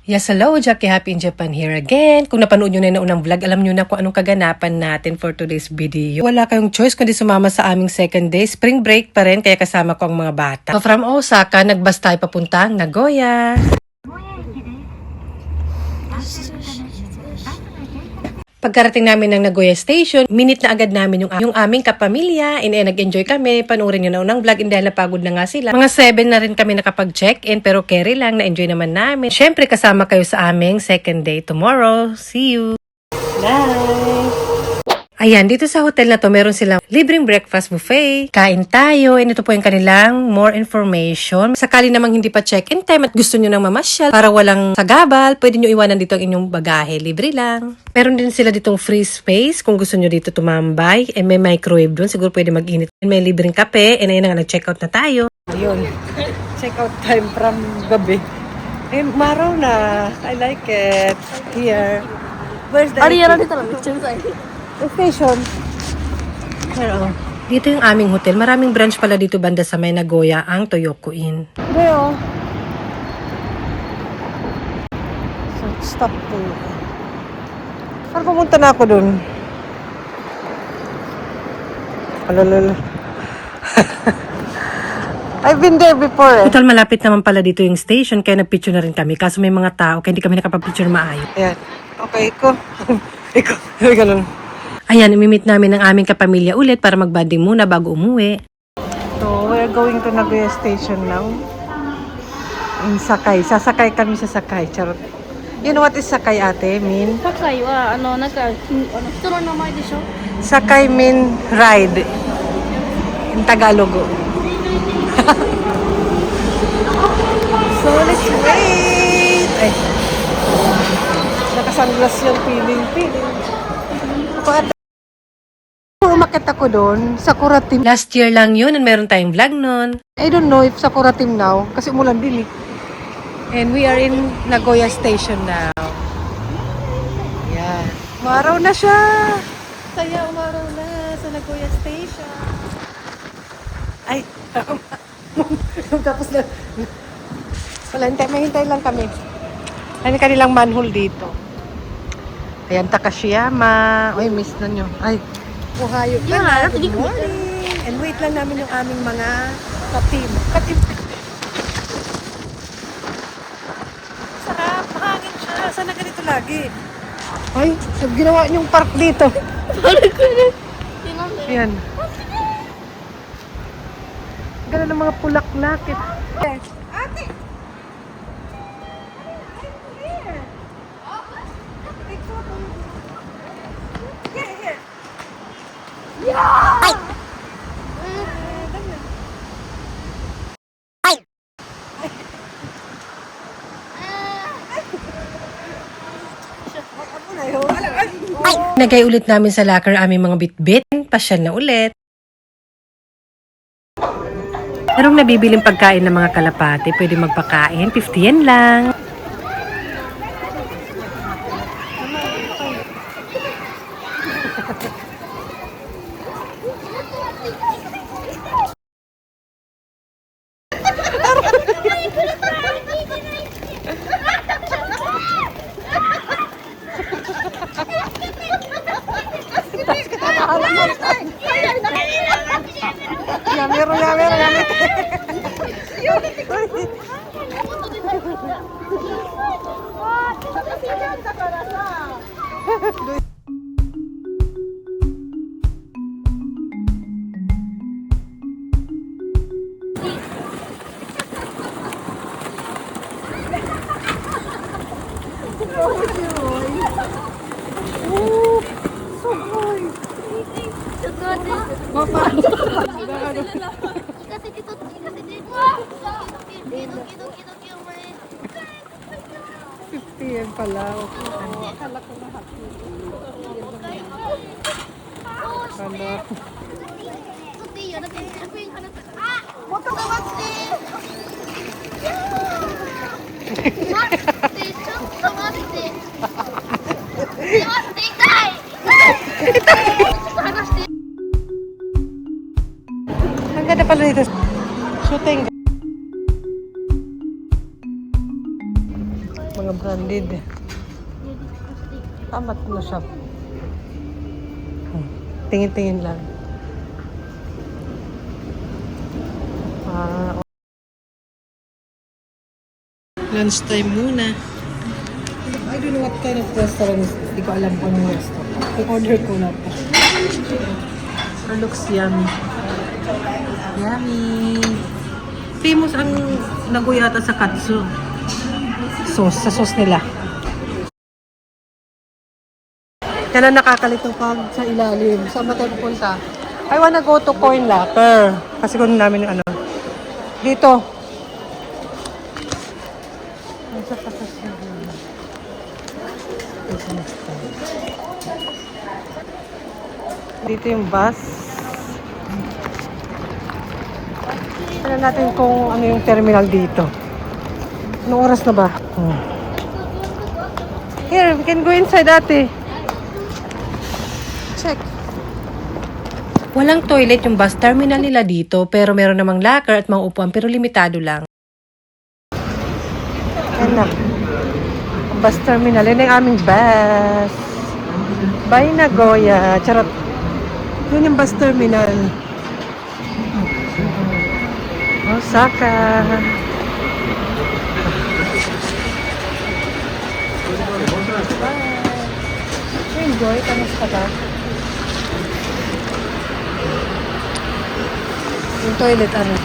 Yes, hello, Jackie Happy in Japan here again. Kung napanood nyo na yung unang vlog, alam nyo na kung anong kaganapan natin for today's video. Wala kayong choice kundi sumama sa aming second day. Spring break pa rin, kaya kasama ko ang mga bata. So from Osaka, nagbas tayo papuntang Nagoya. Pagkarating namin ng Nagoya Station, minute na agad namin yung aming kapamilya. Nag-enjoy kami. Panoorin nyo na unang vlog dahil napagod na nga sila. Mga 7 na rin kami nakapag-check-in pero carry lang, na-enjoy naman namin. Syempre kasama kayo sa aming second day tomorrow. See you! Bye! Ayan, dito sa hotel na to, meron silang libreng breakfast buffet. Kain tayo, and ito po yung kanilang more information. Sakali namang hindi pa check-in time at gusto nyo nang mamasyal para walang sagabal, pwede nyo iwanan dito ang inyong bagahe. Libre lang. Meron din sila ditong free space kung gusto nyo dito tumambay. And may microwave doon, siguro pwede mag-init. And may libreng kape, and ayun na nga, nag-check out na tayo. Ayun, check out time from gabi. Eh, maraw na. I like it. Here. Where's the station? Pero, dito yung aming hotel. Maraming branch pala dito banda sa may Nagoya, ang Toyoko Inn. Pero, so, stop po. Saan pumunta na ako dun? Alalala. I've been there before eh. Total, malapit naman pala dito yung station, kaya nagpicture na rin kami. Kaso may mga tao, kaya hindi kami nakapag-picture maayos. Ayan. Okay, iko. Iko. Ganun. Ayan, imimit namin ang aming kapamilya ulit para magbanding muna bago umuwi. So, we're going to Nagoya Station now. In Sakay. Sasakay kami sa Sakay. Charot. You know what is Sakay, ate? Mean? Sakay wa, hito no namae desho? Sakay mean ride. In Tagalog. So, let's wait! Ay. Nakasunglass yung feeling. Umakit ako doon, Sakura Team. Last year lang yun, and meron tayong vlog nun. I don't know if Sakura Team now, kasi umulan din eh. And we are in Nagoya Station now. Yan. Umaraw na siya! Saya umaraw na sa Nagoya Station. Ay! Tapos na. Wala, mahintay lang kami. Ay, kanilang manhole dito. Ayan, Takashiyama. Uy, miss na nyo. Ay, buhayo ka na. Good morning. And wait lang namin yung aming mga ka-team. Sarap, mahangin siya. Saan na ganito lagi? Ay, ginawa niyong park dito. Ayan. Gano'n ng mga pulaklak. Ate! Nagay ulit namin sa locker aming mga bitbit. Pasyal na ulit. Merong nabibiling pagkain ng mga kalapate. Pwede magpakain. 50 yen lang. Yamero. Yan pala. Akala ko na happy. Akala ko. Ang ganda pala dito. Shooting. Mga Branded. Tamat na siya. Tingin-tingin lang. Lunch time muna. I don't know what kind of restaurant is this. Hindi ko alam kung anong restaurant. I-order ko na po. It looks yummy. Yummy. Famous ang naguyata sa katsu. Sauce, sa sauce nila. Yan ang nakakalito pag sa ilalim. Saan ba tayo pupunta? I wanna go to Coin Locker. Kasi kunin namin yung ano. Dito. Nasa pasas yun. Dito yung bus. Tignan natin kung ano yung terminal dito. Anong oras na ba? Here, we can go inside ate. Check. Walang toilet yung bus terminal nila dito, pero meron namang locker at mga upuan, pero limitado lang. Yan na. Ang bus terminal. Yan ang aming bus. Bye Nagoya. Charot. Yun yung bus terminal. Osaka. Enjoy. Kamusta ka? Yung toilet, ano?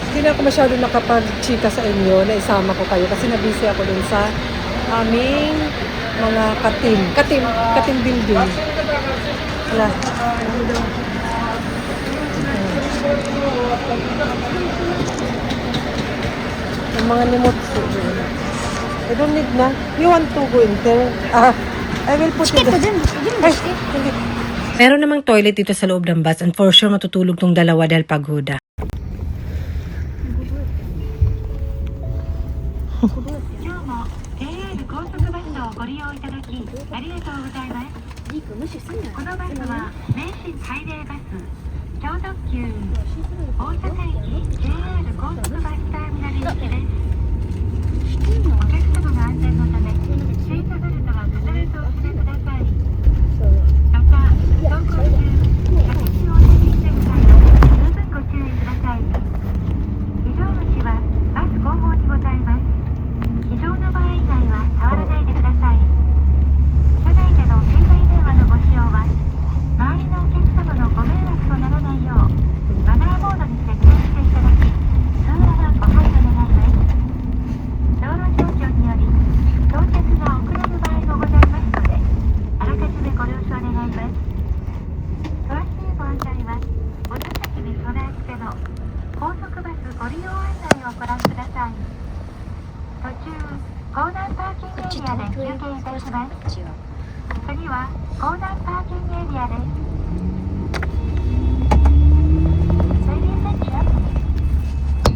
Hindi na ako masyado nakapag-chika sa inyo na isama ko kayo kasi nabisi ako dun sa aming mga katim building. Wala. Yung mga nimotsu. I don't need na. You want to go in there? I will put it there. Ay, hindi. Meron namang toilet dito sa loob ng bus and for sure matutulog tong dalawa dahil paghuda.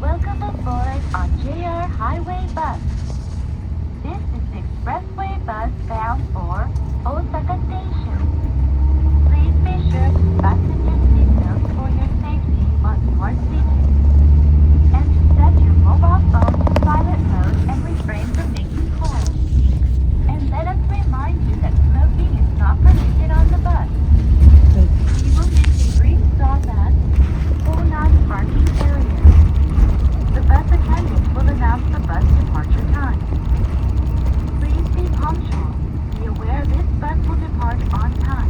Welcome aboard on JR Highway Bus. This is the expressway bus bound for Osaka Station. Please be sure to fasten your seatbelts for your safety once you are seated. And to set your mobile phone to silent mode and refrain from making calls. And let us remind you that smoking is not permitted on the bus. We will make a brief stop at Konan parking area. The bus attendant will announce the bus departure time. Please be punctual. Be aware this bus will depart on time.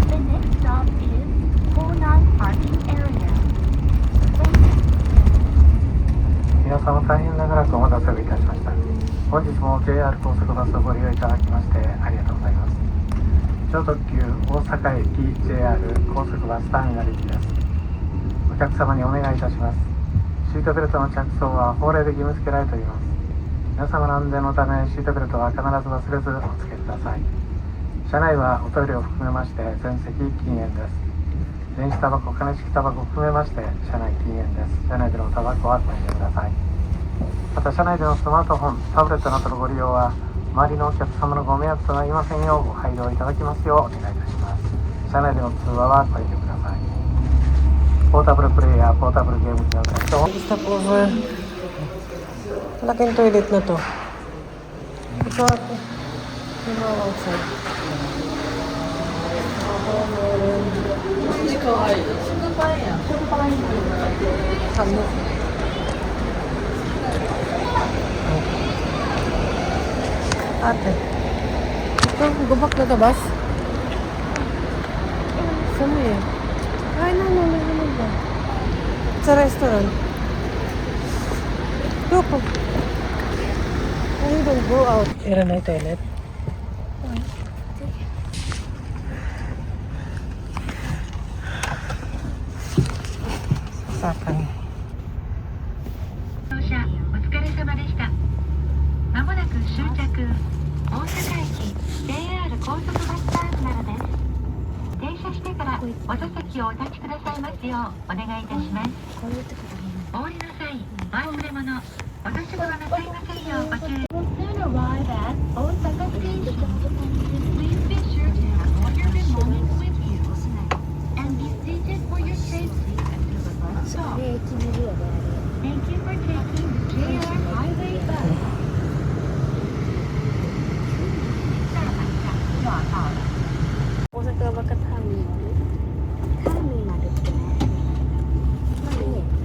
The next stop is Konan parking area. Thank you. 皆様大変長らくお待たせをいたしました。本日も JR 高速バスをご利用いただきましてありがとうございます。超特急大阪駅 JR 高速バスターミナル行きです。お客様にお願いいたします。シートベルトの着装は法令で義務付けられております。皆様の安全のためシートベルトは必ず忘れずお付けください。車内はおトイレを含めまして全席禁煙です。電子タバコ、加熱式タバコを含めまして車内禁煙です。車内でのタバコはご遠慮ください。また車内でのスマートフォン、タブレットなどのご利用は周りのお客様のご迷惑となりませんようご配慮いただきますようお願いいたします。車内での通話はご遠慮ください。ポータブルプレイヤー、ポータブルゲーム機を買うと Stop over. Malaking toilet na to. Ikaw ako. Ikaw outside. Kamo. Ate. Ito, gubak na tabas. Saan mo yun? Ay, no. Sa restaurant. Go po. I don't go out. Era na yung toilet. Sakan. 乗車お疲れ様でした。まもなく終着大阪駅 JR 高速バスターミナルです。停車してからお座席をお立ちくださいますようお願いいたします。お降りの際、お忘れ物、お出し物なさいませんようご注意。Will soon arrive at Osaka Station. Please be sure to have all your belongings with you and be seated for your safety until the bus stops. Thank you for taking the JR Highway Bus. さあ、じゃあ、大阪バカターミナル。ターミナルってね。まあね。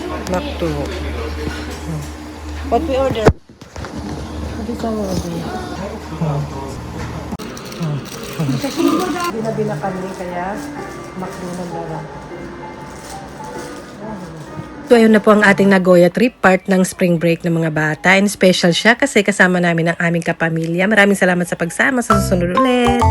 Mga back to what we order? What is our order? Binabi na kami kaya makdo na lang. So ayun na po ang ating Nagoya trip, part ng spring break ng mga bata. And special siya kasi kasama namin ang aming kapamilya. Maraming salamat sa pagsama. Sa susunod ulit.